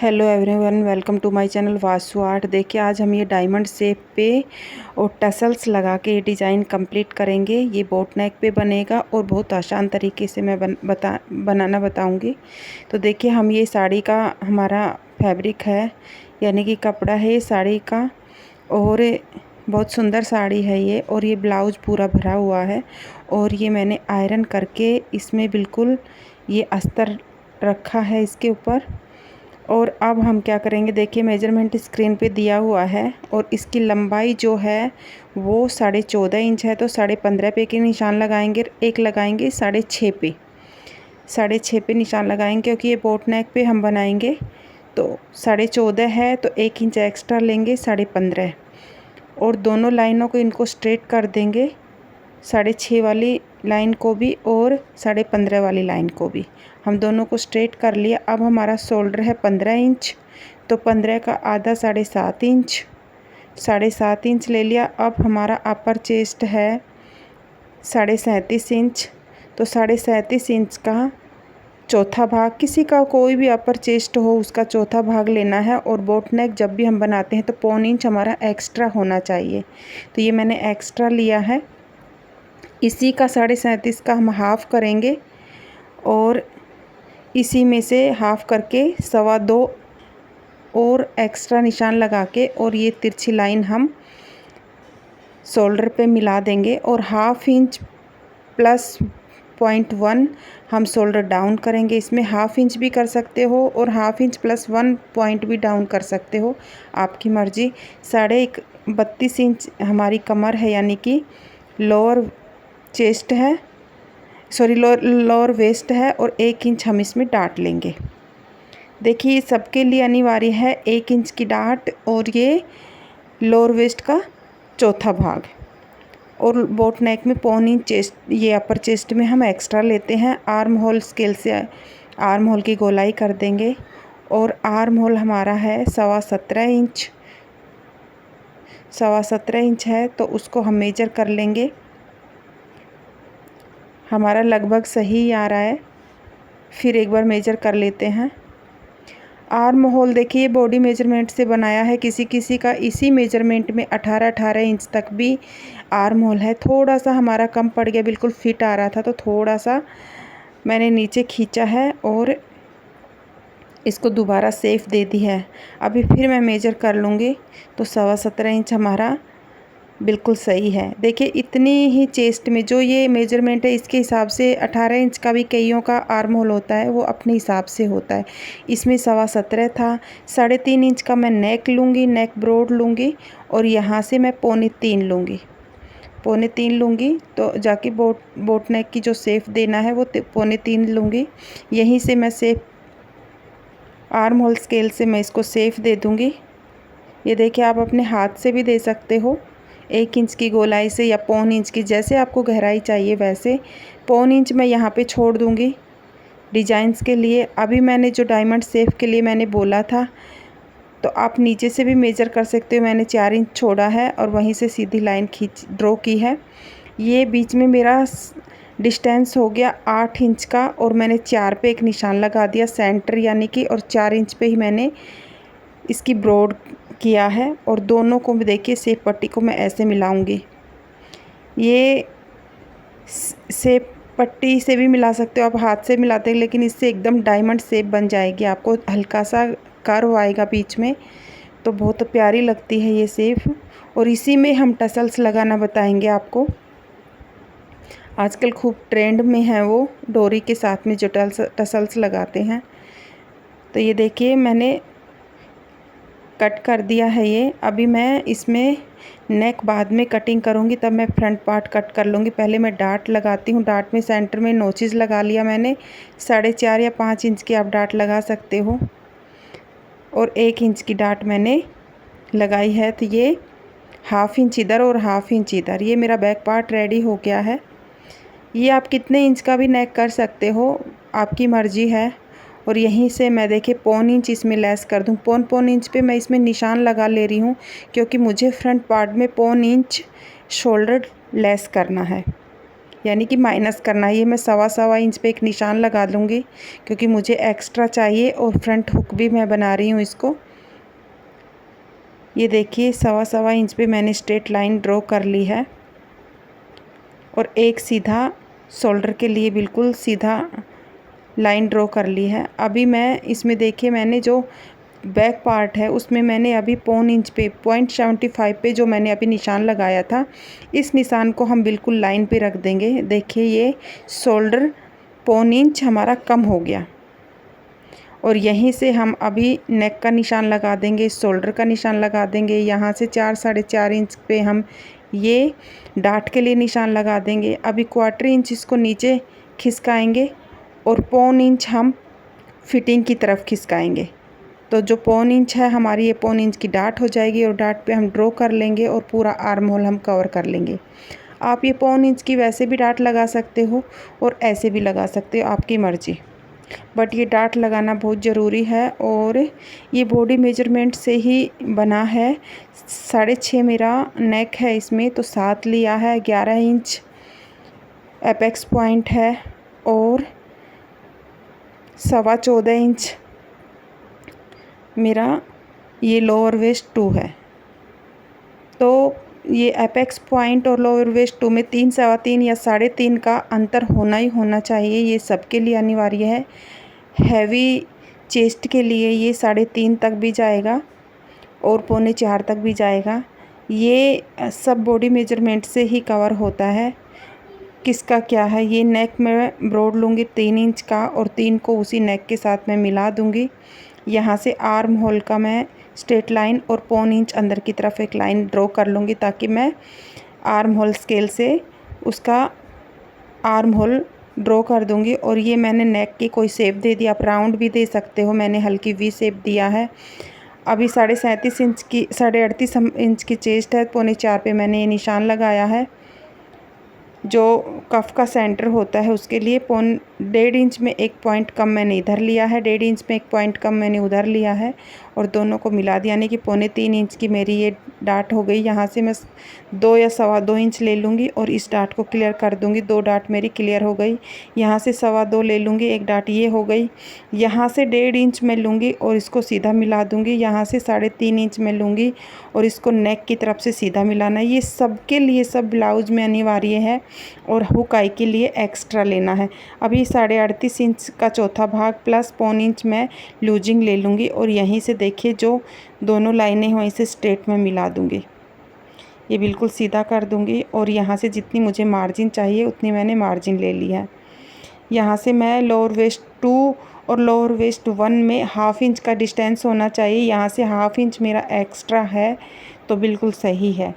Hello everyone, welcome to my channel Vasu art. देखिए आज हम ये डायमंड शेप पे और टसल्स लगा के ये डिज़ाइन कंप्लीट करेंगे। ये बोट नेक पे बनेगा और बहुत आसान तरीके से मैं बनाना बताऊंगी। तो देखिए हम ये साड़ी का हमारा फैब्रिक है, यानी कि कपड़ा है साड़ी का, और बहुत सुंदर साड़ी है ये। और ये ब्लाउज पूरा भरा हुआ है और ये मैंने आयरन करके इसमें बिल्कुल ये अस्तर रखा है इसके ऊपर। और अब हम क्या करेंगे, देखिए मेजरमेंट स्क्रीन पे दिया हुआ है और इसकी लंबाई जो है वो 14.5 इंच है। तो 15.5 पे के निशान लगाएंगे, एक लगाएंगे 6.5 पे, 6.5 पे निशान लगाएंगे क्योंकि ये बोट नेक पे हम बनाएंगे। तो 14.5 है तो 1 इंच एक्स्ट्रा लेंगे 15.5, और दोनों लाइनों को इनको स्ट्रेट कर देंगे, 6.5 वाली लाइन को भी और 15.5 वाली लाइन को भी हम दोनों को स्ट्रेट कर लिया। अब हमारा शोल्डर है 15 इंच, तो 15 का आधा 7.5 इंच, 7.5 इंच ले लिया। अब हमारा अपर चेस्ट है 37.5 इंच, तो 37.5 इंच का चौथा भाग, किसी का कोई भी अपर चेस्ट हो उसका चौथा भाग लेना है। और बोट नेक जब भी हम बनाते हैं तो 1.25 इंच हमारा एक्स्ट्रा होना चाहिए, तो ये मैंने एक्स्ट्रा लिया है। इसी का 37.5 का हम हाफ़ करेंगे और इसी में से हाफ़ करके 2.25 और एक्स्ट्रा निशान लगा के और ये तिरछी लाइन हम शोल्डर पे मिला देंगे। और 1/2 इंच प्लस 0.1 हम शोल्डर डाउन करेंगे। इसमें 1/2 इंच भी कर सकते हो और 1/2 इंच प्लस 1 पॉइंट भी डाउन कर सकते हो, आपकी मर्ज़ी। 32.5 इंच हमारी कमर है, यानी कि लोअर चेस्ट है, सॉरी लोअर वेस्ट है, और 1 इंच हम इसमें डाट लेंगे। देखिए सबके लिए अनिवार्य है 1 इंच की डाट, और ये लोअर वेस्ट का चौथा भाग। और बोट नेक में 1.25 इंच चेस्ट, ये अपर चेस्ट में हम एक्स्ट्रा लेते हैं। आर्म होल स्केल से आर्म होल की गोलाई कर देंगे, और आर्म होल हमारा है 17.25 इंच, 17.25 इंच है, तो उसको हम मेजर कर लेंगे। हमारा लगभग सही आ रहा है, फिर एक बार मेजर कर लेते हैं। आर्म होल देखिए बॉडी मेजरमेंट से बनाया है, किसी किसी का इसी मेजरमेंट में 18 इंच तक भी आर्म होल है। थोड़ा सा हमारा कम पड़ गया, बिल्कुल फिट आ रहा था तो थोड़ा सा मैंने नीचे खींचा है और इसको दोबारा सेफ दे दी है। अभी फिर मैं मेजर कर लूँगी, तो 17.25 इंच हमारा बिल्कुल सही है। देखिए इतनी ही चेस्ट में जो ये मेजरमेंट है इसके हिसाब से 18 इंच का भी कईयों का आर्म होल होता है, वो अपने हिसाब से होता है। इसमें 17.25 था। 3.5 इंच का मैं नेक लूँगी, नेक ब्रॉड लूँगी, और यहाँ से मैं 2.25 लूँगी, 2.25 लूँगी। तो जाके बोट नेक की जो सेफ देना है वो 2.25 लूँगी। यहीं से मैं सेफ आर्म होल स्केल से मैं इसको सेफ दे दूँगी। ये देखिए आप अपने हाथ से भी दे सकते हो, 1 इंच की गोलाई से या 1.25 इंच की, जैसे आपको गहराई चाहिए वैसे। 1.25 इंच मैं यहाँ पे छोड़ दूँगी डिजाइंस के लिए। अभी मैंने जो डायमंड शेप के लिए मैंने बोला था, तो आप नीचे से भी मेजर कर सकते हो। मैंने 4 इंच छोड़ा है और वहीं से सीधी लाइन ड्रॉ की है। ये बीच में मेरा डिस्टेंस हो गया 8 इंच का, और मैंने 4 पे एक निशान लगा दिया सेंटर, यानी कि, और 4 इंच पे ही मैंने इसकी ब्रॉड किया है। और दोनों को भी देखिए शेप पट्टी को मैं ऐसे मिलाऊंगी। ये शेप पट्टी से भी मिला सकते हो, आप हाथ से मिलाते हैं, लेकिन इससे एकदम डायमंड शेप बन जाएगी। आपको हल्का सा कर्व आएगा बीच में, तो बहुत प्यारी लगती है ये शेप। और इसी में हम टसल्स लगाना बताएंगे आपको। आजकल खूब ट्रेंड में है वो डोरी के साथ में जो टसल्स लगाते हैं। तो ये देखिए मैंने कट कर दिया है ये। अभी मैं इसमें नेक बाद में कटिंग करूँगी, तब मैं फ्रंट पार्ट कट कर लूँगी। पहले मैं डाट लगाती हूँ। डाट में सेंटर में नोचेस लगा लिया मैंने, 4.5 या 5 इंच की आप डाट लगा सकते हो, और 1 इंच की डाट मैंने लगाई है। तो ये 1/2 इंच इधर और 1/2 इंच इधर, ये मेरा बैक पार्ट रेडी हो गया है। ये आप कितने इंच का भी नेक कर सकते हो, आपकी मर्जी है। और यहीं से मैं देखिए 1.25 इंच इसमें लेस कर दूँ। 1.25 इंच पे मैं इसमें निशान लगा ले रही हूँ, क्योंकि मुझे फ्रंट पार्ट में 1.25 इंच शोल्डर लेस करना है। यानी कि माइनस करना है। ये मैं 1.25 इंच पे एक निशान लगा लूँगी क्योंकि मुझे एक्स्ट्रा चाहिए और फ्रंट हुक भी मैं बना रही हूँ इसको। ये देखिए 1.25 इंच पे मैंने स्ट्रेट लाइन ड्रॉ कर ली है और एक सीधा शोल्डर के लिए बिल्कुल सीधा लाइन ड्रॉ कर ली है। अभी मैं इसमें देखिए मैंने जो बैक पार्ट है उसमें मैंने अभी 1.25 इंच पे 0.75 पे जो मैंने अभी निशान लगाया था, इस निशान को हम बिल्कुल लाइन पे रख देंगे। देखिए ये शोल्डर 1.25 इंच हमारा कम हो गया और यहीं से हम अभी नेक का निशान लगा देंगे, शोल्डर का निशान लगा देंगे। यहाँ से 4-4.5 इंच पे हम ये डाट के लिए निशान लगा देंगे। अभी 1/4 इंच इसको नीचे खिसकाएंगे और 1.25 इंच हम फिटिंग की तरफ खिसकाएंगे। तो जो 1.25 इंच है हमारी, ये 1.25 इंच की डाट हो जाएगी और डाट पे हम ड्रॉ कर लेंगे और पूरा आर्म होल हम कवर कर लेंगे। आप ये 1.25 इंच की वैसे भी डाट लगा सकते हो और ऐसे भी लगा सकते हो, आपकी मर्ज़ी। बट ये डाट लगाना बहुत ज़रूरी है और ये बॉडी मेजरमेंट से ही बना है। 6.5 मेरा नेक है, इसमें तो 7 लिया है। 11 इंच एपेक्स पॉइंट है और 14.25 इंच मेरा ये लोअर वेस्ट 2 है। तो ये एपेक्स पॉइंट और लोअर वेस्ट 2 में 3, 3.25 या 3.5 का अंतर होना ही होना चाहिए। ये सबके लिए अनिवार्य है। हैवी चेस्ट के लिए ये 3.5 तक भी जाएगा और 3.25 तक भी जाएगा। ये सब बॉडी मेजरमेंट से ही कवर होता है। किसका क्या है, ये नेक में ब्रॉड लूँगी 3 इंच का और 3 को उसी नेक के साथ मैं मिला दूँगी। यहाँ से आर्म होल का मैं स्ट्रेट लाइन और 1.25 इंच अंदर की तरफ एक लाइन ड्रॉ कर लूँगी ताकि मैं आर्म होल स्केल से उसका आर्म होल ड्रॉ कर दूँगी। और ये मैंने नेक की कोई शेप दे दी, आप राउंड भी दे सकते हो, मैंने हल्की वी शेप दिया है। अभी 37.5 इंच की 38 इंच की चेस्ट है, 3.25 पे मैंने ये निशान लगाया है। जो कफ का सेंटर होता है उसके लिए 1.5 इंच में एक पॉइंट कम मैंने इधर लिया है, 1.5 इंच में एक पॉइंट कम मैंने उधर लिया है और दोनों को मिला दिया, यानी कि 3.25 इंच की मेरी ये डाट हो गई। यहाँ से मैं 2 या 2.25 इंच ले लूँगी और इस डाट को क्लियर कर दूँगी। 2 डाट मेरी क्लियर हो गई। यहाँ से 2.25 ले लूँगी, एक डाट ये हो गई। यहाँ से 1.5 इंच में लूँगी और इसको सीधा मिला दूँगी। यहाँ से 3.5 इंच में लूँगी और इसको नेक की तरफ से सीधा मिलाना है। ये सबके लिए, सब ब्लाउज़ में अनिवार्य है और हुक आई के लिए एक्स्ट्रा लेना है। अभी 38.5 इंच का चौथा भाग प्लस 1.25 इंच मैं लूजिंग ले लूँगी और यहीं से देखिए जो दोनों लाइनें हैं वहीं से स्ट्रेट में मिला दूँगी। ये बिल्कुल सीधा कर दूँगी और यहाँ से जितनी मुझे मार्जिन चाहिए उतनी मैंने मार्जिन ले ली है। यहाँ से मैं लोअर वेस्ट 2 और लोअर वेस्ट 1 में 1/2 इंच का डिस्टेंस होना चाहिए। यहाँ से 1/2 इंच मेरा एक्स्ट्रा है तो बिल्कुल सही है,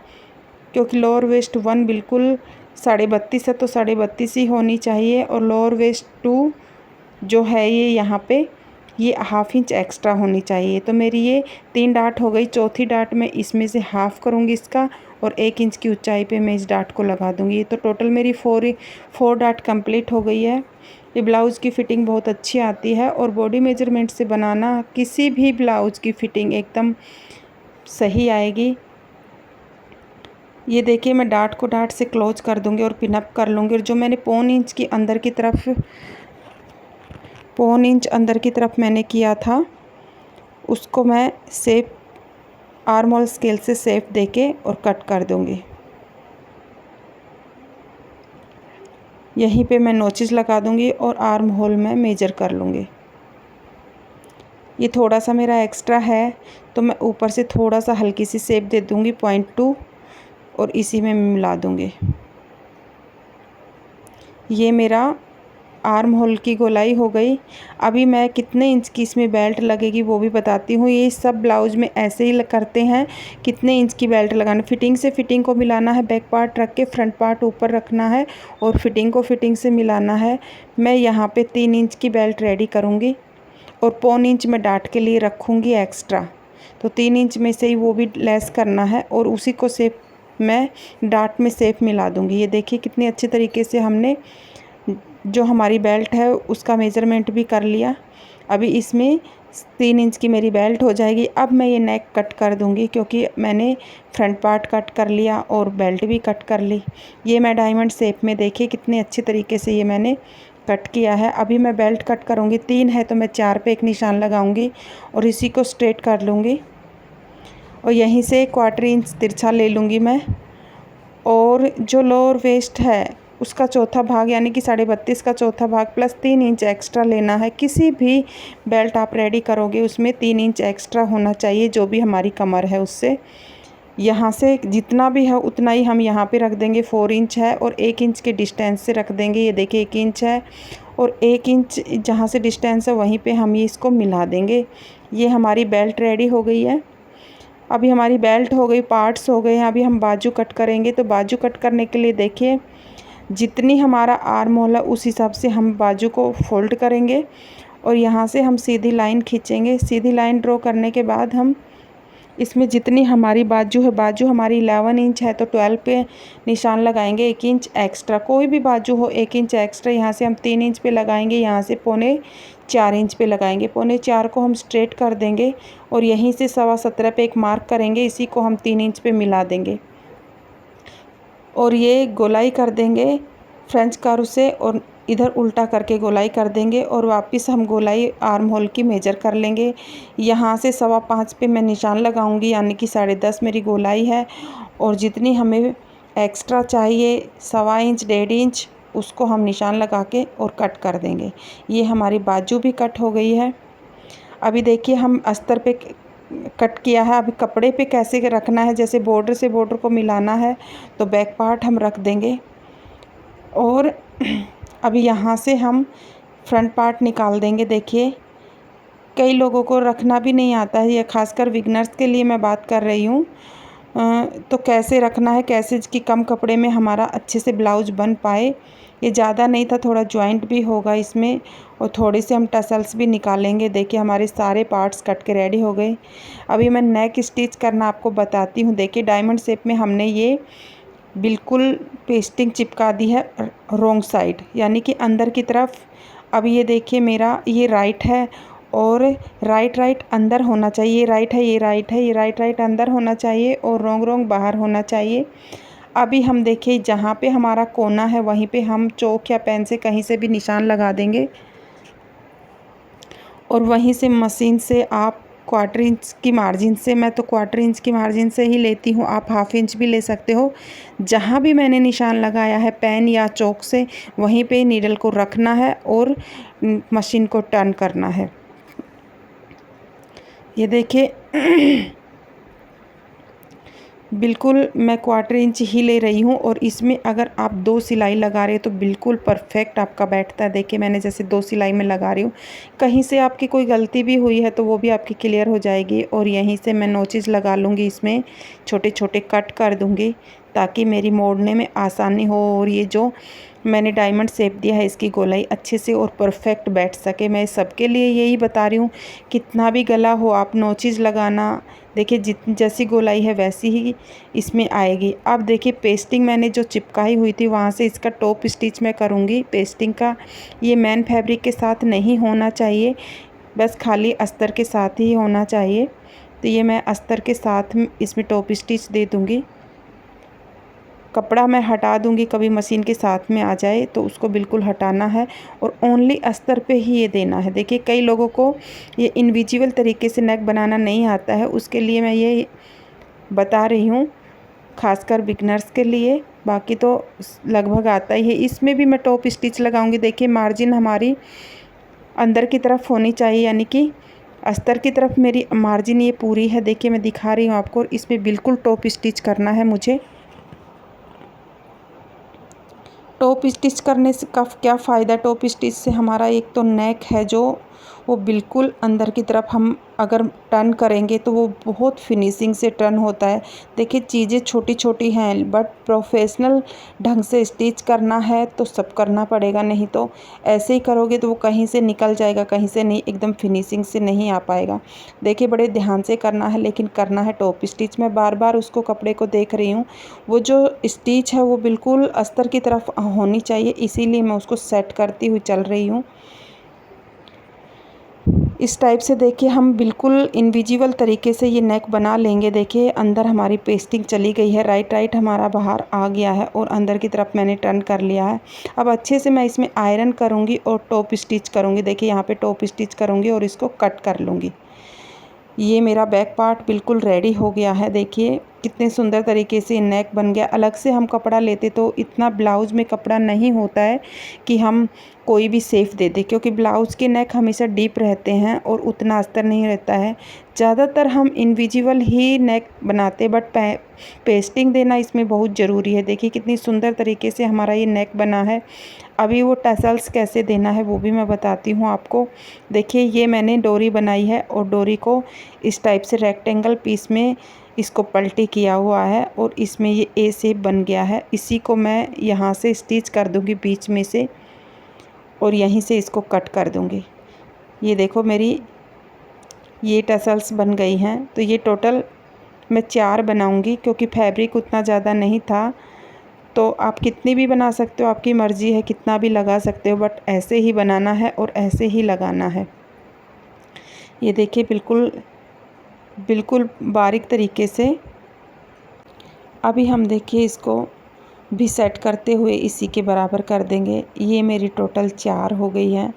क्योंकि लोअर वेस्ट 1 बिल्कुल 32.5 है तो 32.5 ही होनी चाहिए और लोअर वेस्ट 2 जो है ये यहाँ पे ये 1/2 इंच एक्स्ट्रा होनी चाहिए। तो मेरी ये 3 डाट हो गई। चौथी डाट में इसमें से हाफ़ करूँगी इसका और 1 इंच की ऊंचाई पे मैं इस डाट को लगा दूँगी। तो टोटल मेरी 4 डाट कंप्लीट हो गई है। ये ब्लाउज़ की फ़िटिंग बहुत अच्छी आती है और बॉडी मेजरमेंट से बनाना किसी भी ब्लाउज़ की फ़िटिंग एकदम सही आएगी। ये देखिए मैं डाट को डाट से क्लोज कर दूंगी और पिनअप कर लूँगी और जो मैंने 1.25 इंच की अंदर की तरफ 1.25 इंच अंदर की तरफ मैंने किया था उसको मैं शेप आर्म होल स्केल से शेप देके और कट कर दूंगी। यहीं पे मैं नोचेस लगा दूंगी और आर्म होल में मेजर कर लूँगी। ये थोड़ा सा मेरा एक्स्ट्रा है तो मैं ऊपर से थोड़ा सा हल्की सी शेप दे दूंगी 0.2 और इसी में मिला दूंगी। ये मेरा आर्म होल की गोलाई हो गई। अभी मैं कितने इंच की इसमें बेल्ट लगेगी वो भी बताती हूँ। ये सब ब्लाउज़ में ऐसे ही करते हैं, कितने इंच की बेल्ट लगाना, फिटिंग से फिटिंग को मिलाना है, बैक पार्ट रख के फ्रंट पार्ट ऊपर रखना है और फिटिंग को फिटिंग से मिलाना है। मैं यहाँ पे 3 इंच की बेल्ट रेडी करूँगी और 1.25 इंच में डाट के लिए रखूँगी एक्स्ट्रा। तो 3 इंच में से ही वो भी लेस करना है और उसी को शेप मैं डाट में शेप मिला दूँगी। ये देखिए कितनी अच्छे तरीके से हमने जो हमारी बेल्ट है उसका मेज़रमेंट भी कर लिया। अभी इसमें 3 इंच की मेरी बेल्ट हो जाएगी। अब मैं ये नेक कट कर दूँगी, क्योंकि मैंने फ्रंट पार्ट कट कर लिया और बेल्ट भी कट कर ली। ये मैं डायमंड शेप में, देखिए कितने अच्छे तरीके से ये मैंने कट किया है। अभी मैं बेल्ट कट करूँगी। 3 है तो मैं 4 पे एक निशान लगाऊँगी और इसी को स्ट्रेट कर लूँगी और यहीं से 1/4 इंच तिरछा ले लूँगी मैं। और जो लोअर वेस्ट है उसका चौथा भाग यानी कि 32.5 का चौथा भाग प्लस 3 इंच एक्स्ट्रा लेना है। किसी भी बेल्ट आप रेडी करोगे उसमें 3 इंच एक्स्ट्रा होना चाहिए, जो भी हमारी कमर है उससे। यहाँ से जितना भी है उतना ही हम यहाँ पे रख देंगे। 4 इंच है और 1 इंच के डिस्टेंस से रख देंगे। ये देखिए 1 इंच है और 1 इंच जहाँ से डिस्टेंस है वहीं पे हम ये इसको मिला देंगे। ये हमारी बेल्ट रेडी हो गई है। अभी हमारी बेल्ट हो गई, पार्ट्स हो गए हैं। अभी हम बाजू कट करेंगे। तो बाजू कट करने के लिए देखिए जितनी हमारा आर्म होल है उस हिसाब से हम बाजू को फोल्ड करेंगे और यहाँ से हम सीधी लाइन खींचेंगे। सीधी लाइन ड्रॉ करने के बाद हम इसमें जितनी हमारी बाजू है, बाजू हमारी 11 इंच है तो 12 पे निशान लगाएंगे। 1 इंच एक्स्ट्रा, कोई भी बाजू हो 1 इंच एक्स्ट्रा यहाँ से हम 3 इंच पे लगाएंगे। यहाँ से 4.25 इंच पे लगाएंगे। 4.25 को हम स्ट्रेट कर देंगे और यहीं से 17.25 पे एक मार्क करेंगे। इसी को हम 3 इंच पे मिला देंगे और ये गोलाई कर देंगे फ्रेंच कर्व से और इधर उल्टा करके गोलाई कर देंगे और वापस हम गोलाई आर्म होल की मेजर कर लेंगे। यहाँ से 5.25 पे मैं निशान लगाऊंगी, यानी कि 10.5 मेरी गोलाई है और जितनी हमें एक्स्ट्रा चाहिए 1.25 इंच 1.5 इंच उसको हम निशान लगा के और कट कर देंगे। ये हमारी बाजू भी कट हो गई है। अभी देखिए हम अस्तर पे कट किया है। अभी कपड़े पे कैसे रखना है, जैसे बॉर्डर से बॉर्डर को मिलाना है तो बैक पार्ट हम रख देंगे और अभी यहाँ से हम फ्रंट पार्ट निकाल देंगे। देखिए कई लोगों को रखना भी नहीं आता है, ये खासकर बिगनर्स के लिए मैं बात कर रही हूँ। तो कैसे रखना है, कैसे कि कम कपड़े में हमारा अच्छे से ब्लाउज बन पाए। ये ज़्यादा नहीं था, थोड़ा जॉइंट भी होगा इसमें और थोड़े से हम टसल्स भी निकालेंगे। देखिए हमारे सारे पार्ट्स कट के रेडी हो गए। अभी मैं नेक स्टिच करना आपको बताती हूँ। देखिए डायमंड शेप में हमने ये बिल्कुल पेस्टिंग चिपका दी है रॉन्ग साइड, यानी कि अंदर की तरफ। अब ये देखिए मेरा ये राइट है और राइट अंदर होना चाहिए। ये राइट है, ये राइट है, ये राइट अंदर होना चाहिए और रॉन्ग बाहर होना चाहिए। अभी हम देखिए जहाँ पे हमारा कोना है वहीं पे हम चौक या पेन से कहीं से भी निशान लगा देंगे और वहीं से मशीन से आप 1/4 इंच की मार्जिन से, मैं तो 1/4 इंच की मार्जिन से ही लेती हूँ, आप 1/2 इंच भी ले सकते हो। जहाँ भी मैंने निशान लगाया है पेन या चौक से वहीं पे नीडल को रखना है और मशीन को टर्न करना है। ये देखिए बिल्कुल मैं 1/4 इंच ही ले रही हूँ और इसमें अगर आप 2 सिलाई लगा रहे हो तो बिल्कुल परफेक्ट आपका बैठता है। देखिए मैंने जैसे 2 सिलाई में लगा रही हूँ, कहीं से आपकी कोई गलती भी हुई है तो वो भी आपकी क्लियर हो जाएगी। और यहीं से मैं नोचेस लगा लूँगी, इसमें छोटे छोटे कट कर दूँगी ताकि मेरी मोड़ने में आसानी हो और ये जो मैंने डायमंड शेप दिया है इसकी गोलाई अच्छे से और परफेक्ट बैठ सके। मैं सबके लिए यही बता रही हूँ, कितना भी गला हो आप नोचेस लगाना। देखिए जैसी गोलाई है वैसी ही इसमें आएगी। अब देखिए पेस्टिंग मैंने जो चिपकाई हुई थी वहाँ से इसका टॉप स्टिच मैं करूँगी। पेस्टिंग का ये मैन फैब्रिक के साथ नहीं होना चाहिए, बस खाली अस्तर के साथ ही होना चाहिए। तो ये मैं अस्तर के साथ इसमें टॉप स्टिच दे दूँगी। कपड़ा मैं हटा दूंगी, कभी मशीन के साथ में आ जाए तो उसको बिल्कुल हटाना है और ओनली अस्तर पे ही ये देना है। देखिए कई लोगों को ये इनविजिबल तरीके से नेक बनाना नहीं आता है, उसके लिए मैं ये बता रही हूँ, खासकर बिगनर्स के लिए। बाकी तो लगभग आता ही है। इसमें भी मैं टॉप स्टिच लगाऊंगी। देखिए मार्जिन हमारी अंदर की तरफ होनी चाहिए, यानी कि अस्तर की तरफ मेरी मार्जिन ये पूरी है। देखिए मैं दिखा रही हूँ आपको, इसमें बिल्कुल टॉप स्टिच करना है मुझे। टॉप स्टिच करने से का क्या फ़ायदा, टॉप स्टिच से हमारा एक तो नेक है जो वो बिल्कुल अंदर की तरफ हम अगर टर्न करेंगे तो वो बहुत फिनिशिंग से टर्न होता है। देखिए चीज़ें छोटी छोटी हैं बट प्रोफेशनल ढंग से स्टिच करना है तो सब करना पड़ेगा, नहीं तो ऐसे ही करोगे तो वो कहीं से निकल जाएगा, कहीं से नहीं, एकदम फिनिशिंग से नहीं आ पाएगा। देखिए बड़े ध्यान से करना है, लेकिन करना है टॉप स्टिच। मैं बार बार उसको कपड़े को देख रही हूँ, वो जो स्टिच है वो बिल्कुल अस्तर की तरफ होनी चाहिए, इसीलिए मैं उसको सेट करती हुई चल रही हूँ। इस टाइप से देखिए हम बिल्कुल इनविजिबल तरीके से ये नेक बना लेंगे। देखिए अंदर हमारी पेस्टिंग चली गई है, राइट हमारा बाहर आ गया है और अंदर की तरफ मैंने टर्न कर लिया है। अब अच्छे से मैं इसमें आयरन करूँगी और टॉप स्टिच करूँगी। देखिए यहाँ पे टॉप स्टिच करूँगी और इसको कट कर लूँगी। ये मेरा बैक पार्ट बिल्कुल रेडी हो गया है। देखिए कितने सुंदर तरीके से नेक बन गया। अलग से हम कपड़ा लेते तो इतना ब्लाउज़ में कपड़ा नहीं होता है कि हम कोई भी शेप दे दें, क्योंकि ब्लाउज़ के नेक हमेशा डीप रहते हैं और उतना अस्तर नहीं रहता है। ज़्यादातर हम इनविजिबल ही नेक बनाते, बट पेस्टिंग देना इसमें बहुत ज़रूरी है। देखिए कितनी सुंदर तरीके से हमारा ये नेक बना है। अभी वो टसल्स कैसे देना है वो भी मैं बताती हूँ आपको। देखिए ये मैंने डोरी बनाई है और डोरी को इस टाइप से रेक्टेंगल पीस में इसको पलटी किया हुआ है और इसमें ये ए शेप बन गया है। इसी को मैं यहाँ से स्टिच कर दूँगी बीच में से और यहीं से इसको कट कर दूँगी। ये देखो मेरी ये टसल्स बन गई हैं। तो ये टोटल मैं 4 बनाऊँगी, क्योंकि फैब्रिक उतना ज़्यादा नहीं था। तो आप कितनी भी बना सकते हो, आपकी मर्ज़ी है, कितना भी लगा सकते हो, बट ऐसे ही बनाना है और ऐसे ही लगाना है। ये देखिए बिल्कुल बारीक तरीके से। अभी हम देखिए इसको भी सेट करते हुए इसी के बराबर कर देंगे। ये मेरी टोटल 4 हो गई हैं।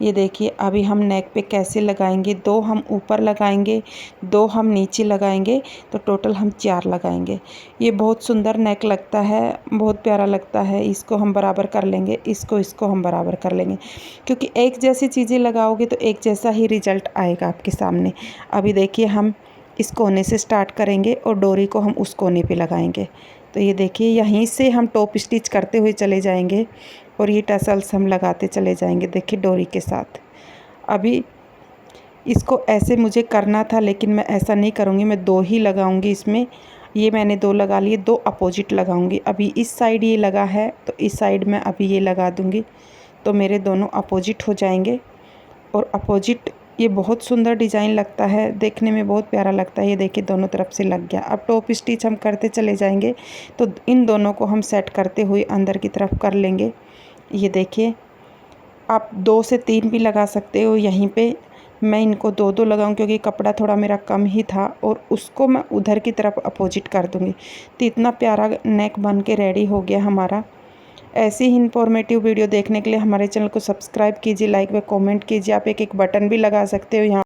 ये देखिए अभी हम नेक पे कैसे लगाएंगे, 2 हम ऊपर लगाएंगे, 2 हम नीचे लगाएंगे, तो टोटल हम 4 लगाएंगे। ये बहुत सुंदर नेक लगता है, बहुत प्यारा लगता है। इसको हम बराबर कर लेंगे, इसको हम बराबर कर लेंगे, क्योंकि एक जैसी चीज़ें लगाओगे तो एक जैसा ही रिजल्ट आएगा आपके सामने। अभी देखिए हम इस कोने से स्टार्ट करेंगे और डोरी को हम उस कोने पे लगाएंगे। तो ये देखिए यहीं से हम टॉप स्टिच करते हुए चले जाएंगे और ये टसल्स हम लगाते चले जाएंगे। देखिए डोरी के साथ। अभी इसको ऐसे मुझे करना था, लेकिन मैं ऐसा नहीं करूँगी, मैं 2 ही लगाऊँगी इसमें। ये मैंने 2 लगा लिए, 2 अपोजिट लगाऊँगी। अभी इस साइड ये लगा है तो इस साइड में अभी ये लगा दूँगी, तो मेरे दोनों अपोजिट हो जाएंगे। और अपोजिट ये बहुत सुंदर डिज़ाइन लगता है, देखने में बहुत प्यारा लगता है। ये देखिए दोनों तरफ से लग गया। अब टॉप स्टिच हम करते चले जाएंगे, तो इन दोनों को हम सेट करते हुए अंदर की तरफ कर लेंगे। ये देखिए आप 2 से 3 भी लगा सकते हो। यहीं पे मैं इनको 2-2 लगाऊं, क्योंकि कपड़ा थोड़ा मेरा कम ही था और उसको मैं उधर की तरफ अपोजिट कर दूँगी। तो इतना प्यारा नेक बन के रेडी हो गया हमारा। ऐसी ही इन्फॉर्मेटिव वीडियो देखने के लिए हमारे चैनल को सब्सक्राइब कीजिए, लाइक व कमेंट कीजिए। आप एक बटन भी लगा सकते हो यहाँ।